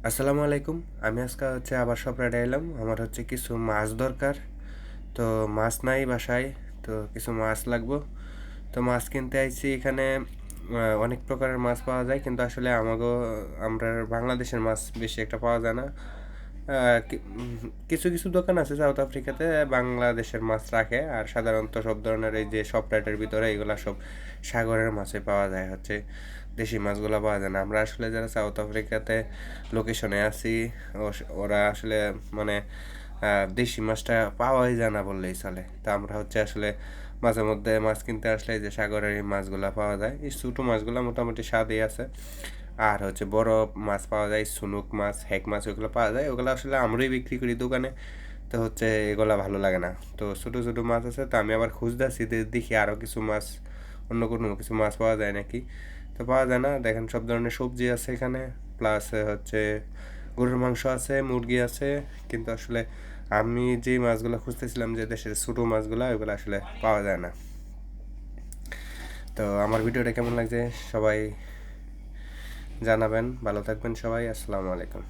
আসসালামু আলাইকুম। আমি আজকে আবার সপরাইডে এলাম। আমার কিছু মাছ দরকার। তো মাছ নাই বাসায়। তো কিছু মাছ লাগবো। তো মাছ কিনতে আইছি এখানে। অনেক প্রকারের মাছ পাওয়া যায়, কিন্তু আসলে আমরা বাংলাদেশের মাছ বেশি একটা পাওয়া যায় না। কিছু কিছু দোকান আছে সাউথ আফ্রিকাতে বাংলাদেশের মাছ রাখে, আর সাধারণত সব ধরনের এই যে সপরাইটের ভিতরে এগুলা সব সাগরের মাছে পাওয়া যায়। দেশি মাছগুলো পাওয়া যায় না। আমরা আসলে যারা সাউথ আফ্রিকাতে লোকেশনে আছি, ওরা আসলে মানে দেশি মাছটা পাওয়াই যায় না বললেই চলে। তো আমরা আসলে মাঝে মধ্যে মাছ কিনতে আসলে এই যে সাগরের এই মাছগুলো পাওয়া যায়। এই ছোটো মাছগুলো মোটামুটি স্বাদই আছে। আর বড় মাছ পাওয়া যায়, ঝিনুক মাছ, হেক মাছ, ওগুলো পাওয়া যায়। ওগুলো আসলে আমরাই বিক্রি করি দোকানে। তো এগুলা ভালো লাগে না। তো ছোটো ছোটো মাছ আছে, তো আমি আবার খুঁজতেছি, দেখি আরও কিছু মাছ, অন্য কোনো কিছু মাছ পাওয়া যায় নাকি। তো পাওয়া যায় না। দেখেন সব ধরনের সবজি আছে এখানে, প্লাস গরুর মাংস আছে, মুরগি আছে। কিন্তু আসলে আমি যেই মাছগুলো খুঁজতেছিলাম, যে দেশের ছোটো মাছগুলো, ওইগুলো আসলে পাওয়া যায় না। তো আমার ভিডিওটা কেমন লাগছে সবাই জানাবেন। ভালো থাকবেন সবাই। আসসালামু আলাইকুম।